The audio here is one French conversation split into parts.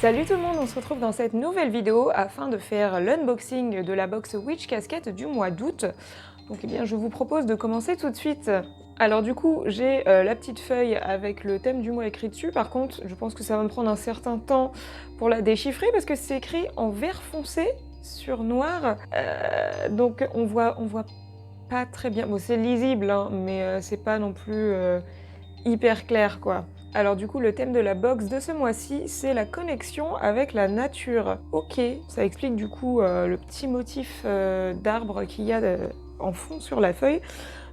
Salut tout le monde, on se retrouve dans cette nouvelle vidéo afin de faire l'unboxing de la box Witch Casquette du mois d'août. Donc eh bien, je vous propose de commencer tout de suite. Alors du coup, j'ai la petite feuille avec le thème du mois écrit dessus. Par contre, je pense que ça va me prendre un certain temps pour la déchiffrer parce que c'est écrit en vert foncé sur noir. Donc on voit pas très bien. Bon, c'est lisible, hein, mais c'est pas non plus hyper clair, quoi. Alors du coup, le thème de la box de ce mois-ci, c'est la connexion avec la nature. Ok, ça explique du coup le petit motif d'arbre qu'il y a en fond sur la feuille.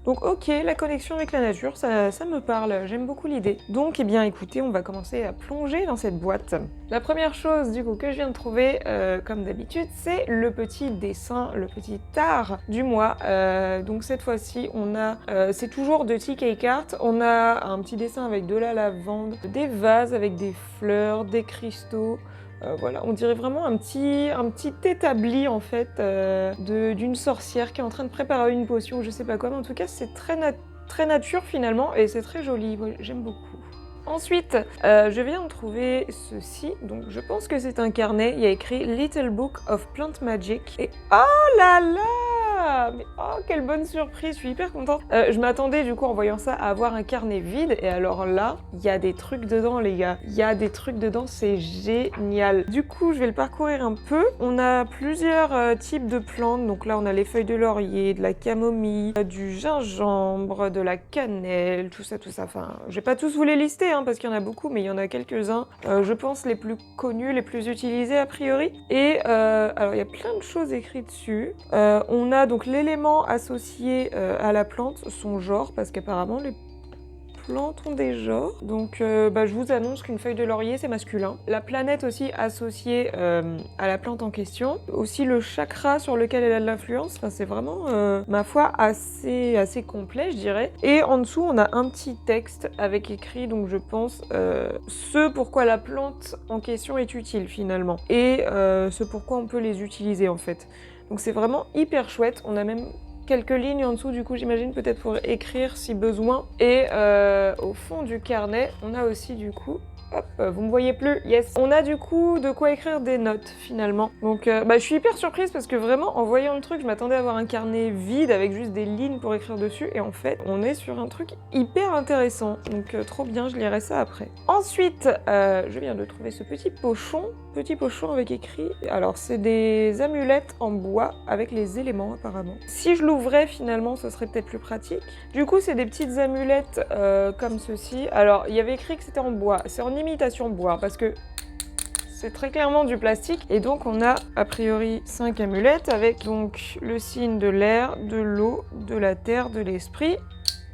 Donc ok, la connexion avec la nature, ça me parle, j'aime beaucoup l'idée. Donc eh bien écoutez, on va commencer à plonger dans cette boîte. La première chose du coup que je viens de trouver, comme d'habitude, c'est le petit dessin, le petit art du mois. Donc cette fois-ci, on a, c'est toujours de TK Cartes, on a un petit dessin avec de la lavande, des vases avec des fleurs, des cristaux. Voilà, on dirait vraiment un petit établi en fait d'une sorcière qui est en train de préparer une potion, je sais pas quoi, mais en tout cas c'est très nature finalement et c'est très joli, ouais, j'aime beaucoup. Ensuite, je viens de trouver ceci, donc je pense que c'est un carnet, il y a écrit Little Book of Plant Magic et oh là là! Mais oh, quelle bonne surprise, je suis hyper contente. Je m'attendais du coup en voyant ça à avoir un carnet vide et alors là, il y a des trucs dedans les gars. Il y a des trucs dedans, c'est génial. Du coup, je vais le parcourir un peu. On a plusieurs types de plantes. Donc là, on a les feuilles de laurier, de la camomille, du gingembre, de la cannelle, tout ça. Enfin, je vais pas tous vous les lister hein, parce qu'il y en a beaucoup, mais il y en a quelques-uns. Je pense les plus connus, les plus utilisés a priori. Et alors, il y a plein de choses écrites dessus. On a donc l'élément associé à la plante, son genre, parce qu'apparemment les plantes ont des genres. Donc je vous annonce qu'une feuille de laurier c'est masculin. La planète aussi associée à la plante en question. Aussi le chakra sur lequel elle a de l'influence. Enfin, c'est vraiment, ma foi, assez complet je dirais. Et en dessous on a un petit texte avec écrit, donc je pense, ce pourquoi la plante en question est utile finalement. Et ce pourquoi on peut les utiliser en fait. Donc c'est vraiment hyper chouette, on a même quelques lignes en dessous du coup j'imagine peut-être pour écrire si besoin. Et au fond du carnet, on a aussi du coup, hop, vous me voyez plus, yes. On a du coup de quoi écrire des notes finalement. Donc je suis hyper surprise parce que vraiment en voyant le truc, je m'attendais à avoir un carnet vide avec juste des lignes pour écrire dessus et en fait on est sur un truc hyper intéressant. Donc trop bien, je lirai ça après. Ensuite, je viens de trouver ce petit pochon avec écrit, alors c'est des amulettes en bois avec les éléments apparemment. Si je l'ouvrais finalement ce serait peut-être plus pratique. Du coup c'est des petites amulettes comme ceci. Alors il y avait écrit que c'était en bois, c'est en imitation bois parce que c'est très clairement du plastique et donc on a a priori 5 amulettes avec donc le signe de l'air, de l'eau, de la terre, de l'esprit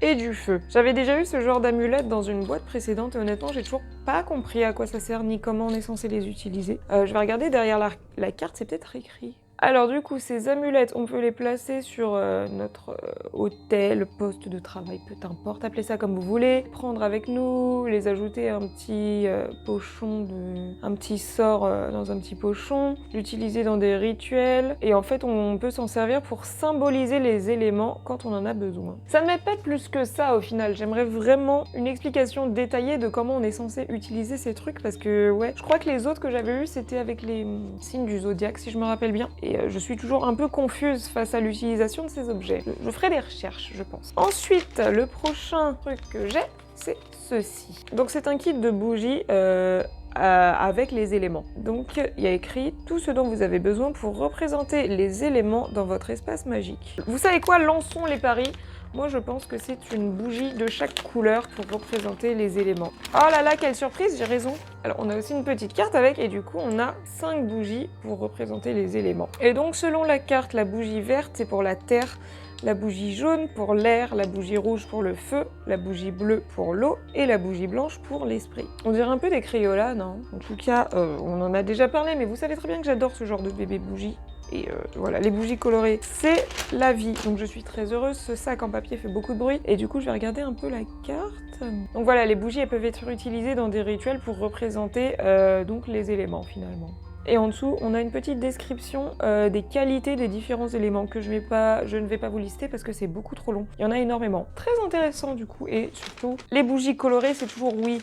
et du feu. J'avais déjà eu ce genre d'amulette dans une boîte précédente et honnêtement j'ai toujours pas compris à quoi ça sert ni comment on est censé les utiliser. Je vais regarder derrière la carte, c'est peut-être écrit. Alors du coup, ces amulettes, on peut les placer sur notre hôtel, poste de travail, peu importe, appelez ça comme vous voulez. Prendre avec nous, les ajouter à un petit pochon, un petit sort dans un petit pochon, l'utiliser dans des rituels. Et en fait, on peut s'en servir pour symboliser les éléments quand on en a besoin. Ça ne m'aide pas plus que ça au final. J'aimerais vraiment une explication détaillée de comment on est censé utiliser ces trucs parce que ouais, je crois que les autres que j'avais eu c'était avec les signes du zodiaque si je me rappelle bien. Et je suis toujours un peu confuse face à l'utilisation de ces objets. Je ferai des recherches, je pense. Ensuite, le prochain truc que j'ai, c'est ceci. Donc c'est un kit de bougies avec les éléments. Donc il y a écrit tout ce dont vous avez besoin pour représenter les éléments dans votre espace magique. Vous savez quoi, lançons les paris. Moi je pense que c'est une bougie de chaque couleur pour représenter les éléments. Oh là là, quelle surprise, j'ai raison. Alors on a aussi une petite carte avec et du coup on a 5 bougies pour représenter les éléments. Et donc selon la carte, la bougie verte c'est pour la terre, la bougie jaune pour l'air, la bougie rouge pour le feu, la bougie bleue pour l'eau et la bougie blanche pour l'esprit. On dirait un peu des Crayolas, non? En tout cas, on en a déjà parlé, mais vous savez très bien que j'adore ce genre de bébé bougie. Et voilà, les bougies colorées, c'est la vie. Donc je suis très heureuse, ce sac en papier fait beaucoup de bruit. Et du coup, je vais regarder un peu la carte. Donc voilà, les bougies, elles peuvent être utilisées dans des rituels pour représenter donc les éléments finalement. Et en dessous, on a une petite description des qualités des différents éléments que je ne vais pas vous lister parce que c'est beaucoup trop long. Il y en a énormément. Très intéressant du coup, et surtout, les bougies colorées, c'est toujours oui.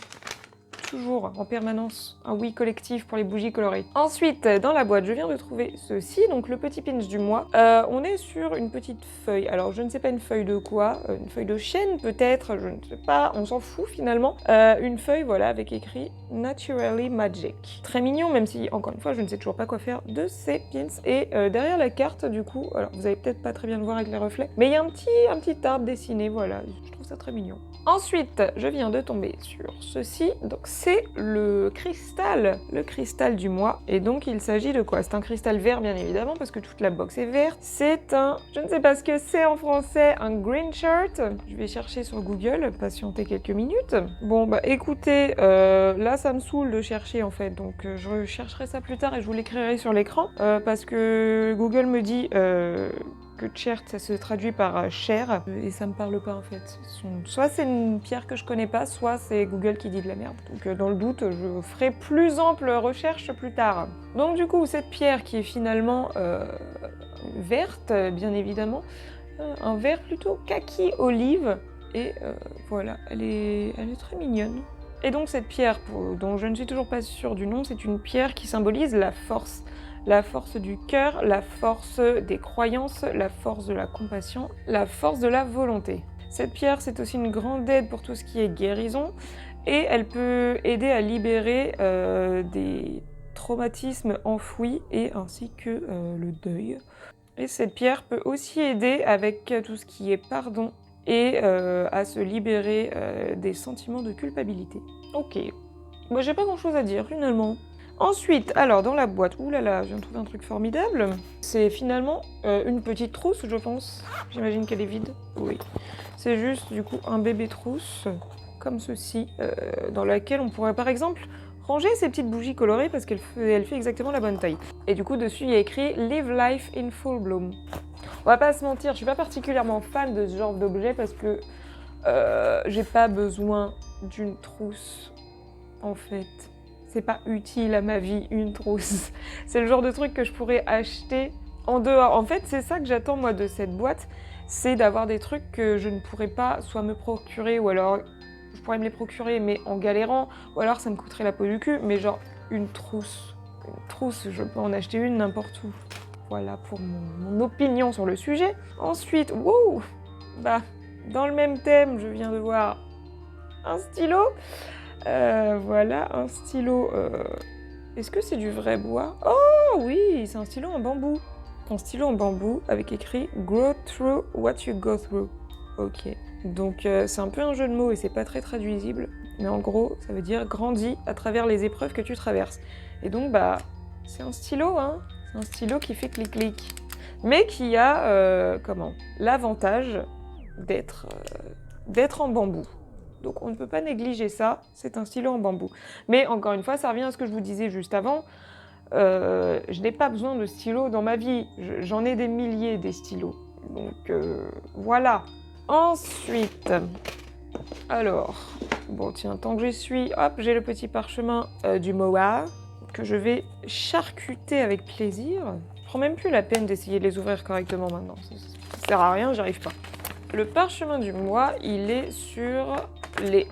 toujours en permanence un oui collectif pour les bougies colorées. Ensuite, dans la boîte, je viens de trouver ceci, donc le petit pinch du mois. On est sur une petite feuille. Alors, je ne sais pas une feuille de quoi, une feuille de chêne peut-être, je ne sais pas, on s'en fout finalement. Une feuille, voilà, avec écrit Naturally Magic. Très mignon, même si, encore une fois, je ne sais toujours pas quoi faire de ces pins. Et derrière la carte, du coup, alors vous allez peut-être pas très bien le voir avec les reflets, mais il y a un petit arbre dessiné, voilà, je trouve ça très mignon. Ensuite, je viens de tomber sur ceci, donc c'est le cristal du mois, et donc il s'agit de quoi? C'est un cristal vert bien évidemment, parce que toute la box est verte. C'est un, je ne sais pas ce que c'est en français, un green shirt. Je vais chercher sur Google, patienter quelques minutes. Bon bah écoutez, là ça me saoule de chercher en fait, donc je chercherai ça plus tard et je vous l'écrirai sur l'écran, parce que Google me dit que shirt ça se traduit par cher et ça me parle pas en fait. Soit c'est une pierre que je connais pas, soit c'est Google qui dit de la merde. Donc dans le doute, je ferai plus ample recherche plus tard. Donc du coup, cette pierre qui est finalement verte, bien évidemment, un vert plutôt kaki olive, et voilà, elle est très mignonne. Et donc cette pierre, dont je ne suis toujours pas sûre du nom, c'est une pierre qui symbolise la force. La force du cœur, la force des croyances, la force de la compassion, la force de la volonté. Cette pierre, c'est aussi une grande aide pour tout ce qui est guérison, et elle peut aider à libérer des traumatismes enfouis, et ainsi que le deuil. Et cette pierre peut aussi aider avec tout ce qui est pardon, et à se libérer des sentiments de culpabilité. Ok, moi j'ai pas grand chose à dire finalement. Ensuite, alors dans la boîte, oulala, je viens de trouver un truc formidable. C'est finalement une petite trousse, je pense. J'imagine qu'elle est vide. Oui. C'est juste du coup un bébé trousse, comme ceci, dans laquelle on pourrait par exemple ranger ces petites bougies colorées parce qu'elle fait exactement la bonne taille. Et du coup dessus il y a écrit Live Life in Full Bloom. On va pas se mentir, je suis pas particulièrement fan de ce genre d'objet parce que j'ai pas besoin d'une trousse en fait. C'est pas utile à ma vie, une trousse. C'est le genre de truc que je pourrais acheter en dehors. En fait, c'est ça que j'attends moi de cette boîte, c'est d'avoir des trucs que je ne pourrais pas soit me procurer, ou alors je pourrais me les procurer mais en galérant, ou alors ça me coûterait la peau du cul, mais genre une trousse. Une trousse, je peux en acheter une n'importe où. Voilà pour mon opinion sur le sujet. Ensuite, wow, bah, dans le même thème, je viens de voir un stylo. Voilà, un stylo. Est-ce que c'est du vrai bois? Oh oui, c'est un stylo en bambou. Un stylo en bambou avec écrit Grow through what you go through. Ok. Donc c'est un peu un jeu de mots et c'est pas très traduisible. Mais en gros, ça veut dire grandis à travers les épreuves que tu traverses. Et donc, bah, c'est un stylo, hein. C'est un stylo qui fait clic-clic. Mais qui a, l'avantage d'être en bambou. Donc on ne peut pas négliger ça, c'est un stylo en bambou. Mais encore une fois, ça revient à ce que je vous disais juste avant, je n'ai pas besoin de stylos dans ma vie, j'en ai des milliers des stylos. Donc voilà. Ensuite, alors, bon tiens, tant que j'y suis, hop, j'ai le petit parchemin du Moa que je vais charcuter avec plaisir. Je prends même plus la peine d'essayer de les ouvrir correctement maintenant, ça sert à rien, j'y arrive pas. Le parchemin du mois, il est sur les...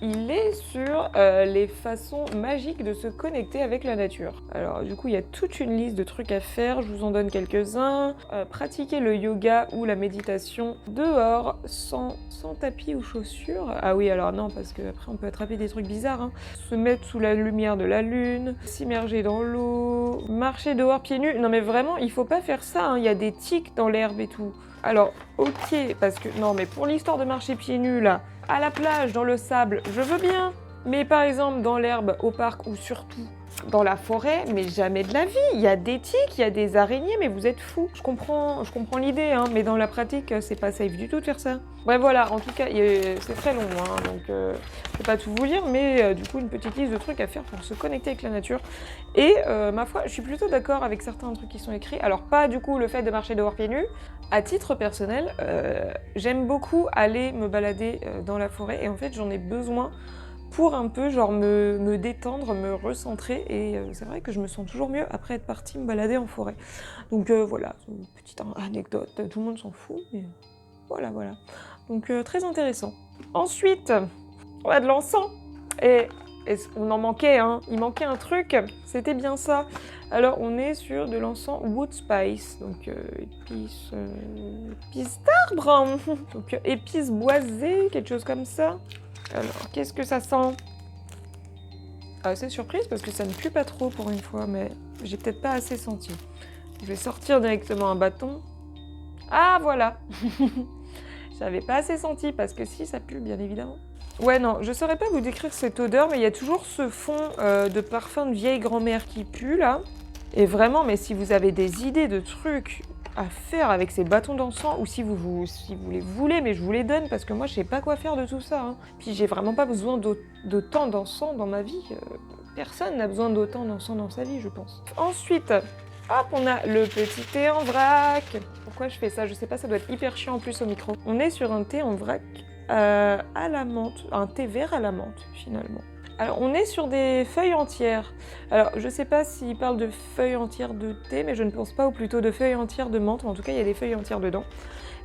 les façons magiques de se connecter avec la nature. Alors du coup, il y a toute une liste de trucs à faire, je vous en donne quelques-uns. Pratiquer le yoga ou la méditation dehors, sans tapis ou chaussures. Ah oui, alors non, parce qu'après on peut attraper des trucs bizarres. Hein. Se mettre sous la lumière de la lune, s'immerger dans l'eau, marcher dehors pieds nus. Non mais vraiment, il faut pas faire ça, hein. Il y a des tiques dans l'herbe et tout. Alors, ok, parce que... Non, mais pour l'histoire de marcher pieds nus, là, à la plage, dans le sable, je veux bien. Mais par exemple, dans l'herbe, au parc, ou surtout dans la forêt, mais jamais de la vie. Il y a des tiques, il y a des araignées, mais vous êtes fous. Je comprends l'idée, hein, mais dans la pratique, c'est pas safe du tout de faire ça. Bref, voilà, en tout cas, c'est très long, hein, donc je vais pas tout vous lire, mais du coup, une petite liste de trucs à faire pour se connecter avec la nature. Et ma foi, je suis plutôt d'accord avec certains trucs qui sont écrits. Alors, pas du coup le fait de marcher dehors pieds nus. À titre personnel, j'aime beaucoup aller me balader dans la forêt, et en fait, j'en ai besoin pour un peu genre me détendre, me recentrer, et c'est vrai que je me sens toujours mieux après être partie me balader en forêt. Donc voilà, c'est une petite anecdote, tout le monde s'en fout, mais voilà. Donc très intéressant. Ensuite, on a de l'encens, et On en manquait, hein. Il manquait un truc. C'était bien ça. Alors, on est sur de l'encens Wood Spice. Donc, épices d'arbre. Donc, épices boisées, quelque chose comme ça. Alors, qu'est-ce que ça sent? C'est surprise parce que ça ne pue pas trop pour une fois, mais j'ai peut-être pas assez senti. Je vais sortir directement un bâton. Ah, voilà. J'avais pas assez senti parce que si, ça pue, bien évidemment. Ouais, non, je saurais pas vous décrire cette odeur, mais il y a toujours ce fond de parfum de vieille grand-mère qui pue, là. Et vraiment, mais si vous avez des idées de trucs à faire avec ces bâtons d'encens, ou si vous les voulez, mais je vous les donne, parce que moi, je sais pas quoi faire de tout ça. Hein. Puis j'ai vraiment pas besoin d'autant d'encens dans ma vie. Personne n'a besoin d'autant d'encens dans sa vie, je pense. Ensuite, hop, on a le petit thé en vrac. Pourquoi je fais ça? Je sais pas, ça doit être hyper chiant en plus au micro. On est sur un thé en vrac à la menthe, un thé vert à la menthe, finalement. Alors, on est sur des feuilles entières. Alors, je sais pas s'il parle de feuilles entières de thé, mais je ne pense pas, ou plutôt de feuilles entières de menthe. En tout cas, il y a des feuilles entières dedans.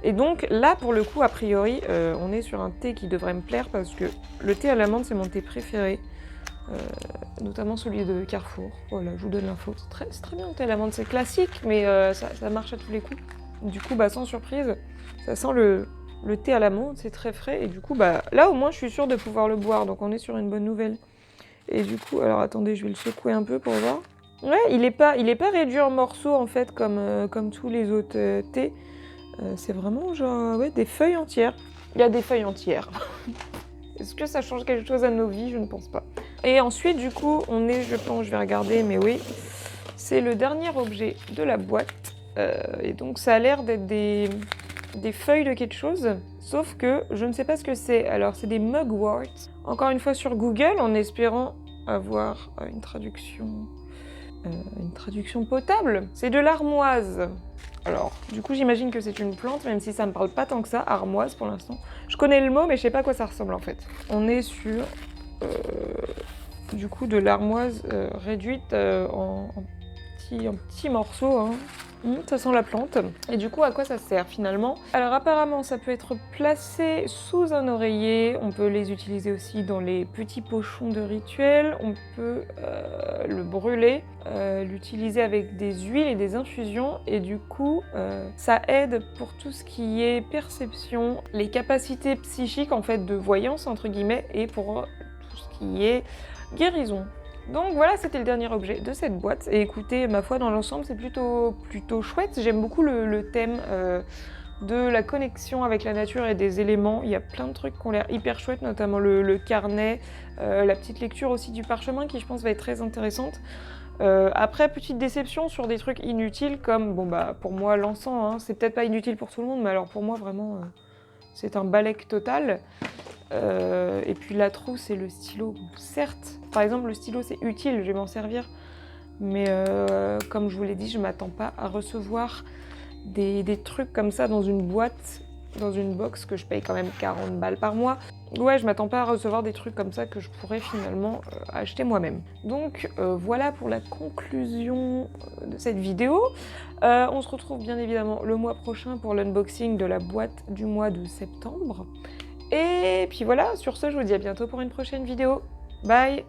Et donc, là, pour le coup, a priori, on est sur un thé qui devrait me plaire, parce que le thé à la menthe, c'est mon thé préféré. Notamment celui de Carrefour. Voilà, je vous donne l'info. C'est très bien le thé à la menthe, c'est classique, mais ça marche à tous les coups. Du coup, sans surprise, ça sent le thé à la menthe, c'est très frais, et du coup, là au moins je suis sûre de pouvoir le boire, donc on est sur une bonne nouvelle. Et du coup, alors attendez, je vais le secouer un peu pour voir. Ouais, il est pas réduit en morceaux en fait, comme tous les autres thés. C'est vraiment genre, ouais, des feuilles entières. Il y a des feuilles entières. Est-ce que ça change quelque chose à nos vies? Je ne pense pas. Et ensuite, du coup, on est, je pense, je vais regarder, mais oui, c'est le dernier objet de la boîte. Et donc ça a l'air d'être des feuilles de quelque chose, sauf que je ne sais pas ce que c'est. Alors c'est des mugworts. Encore une fois sur Google, en espérant avoir une traduction potable. C'est de l'armoise. Alors, du coup, j'imagine que c'est une plante, même si ça me parle pas tant que ça, armoise pour l'instant. Je connais le mot, mais je sais pas à quoi ça ressemble en fait. On est sur, du coup, de l'armoise réduite en petits morceaux, hein. Ça sent la plante. Et du coup, à quoi ça sert finalement? Alors apparemment, ça peut être placé sous un oreiller. On peut les utiliser aussi dans les petits pochons de rituel. On peut le brûler, l'utiliser avec des huiles et des infusions. Et du coup, ça aide pour tout ce qui est perception, les capacités psychiques en fait de voyance entre guillemets, et pour tout ce qui est guérison. Donc voilà, c'était le dernier objet de cette boîte. Et écoutez, ma foi, dans l'ensemble, c'est plutôt chouette. J'aime beaucoup le thème de la connexion avec la nature et des éléments. Il y a plein de trucs qui ont l'air hyper chouettes, notamment le carnet, la petite lecture aussi du parchemin qui, je pense, va être très intéressante. Après, petite déception sur des trucs inutiles comme, pour moi, l'encens. Hein. C'est peut-être pas inutile pour tout le monde, mais alors pour moi, vraiment, c'est un balèque total. Et puis la trousse et le stylo, certes, par exemple le stylo c'est utile, je vais m'en servir, mais comme je vous l'ai dit, je m'attends pas à recevoir des trucs comme ça dans une boîte, dans une box que je paye quand même 40 balles par mois. Ouais, je m'attends pas à recevoir des trucs comme ça que je pourrais finalement acheter moi-même. Donc voilà pour la conclusion de cette vidéo. On se retrouve bien évidemment le mois prochain pour l'unboxing de la boîte du mois de septembre. Et puis voilà, sur ce, je vous dis à bientôt pour une prochaine vidéo. Bye!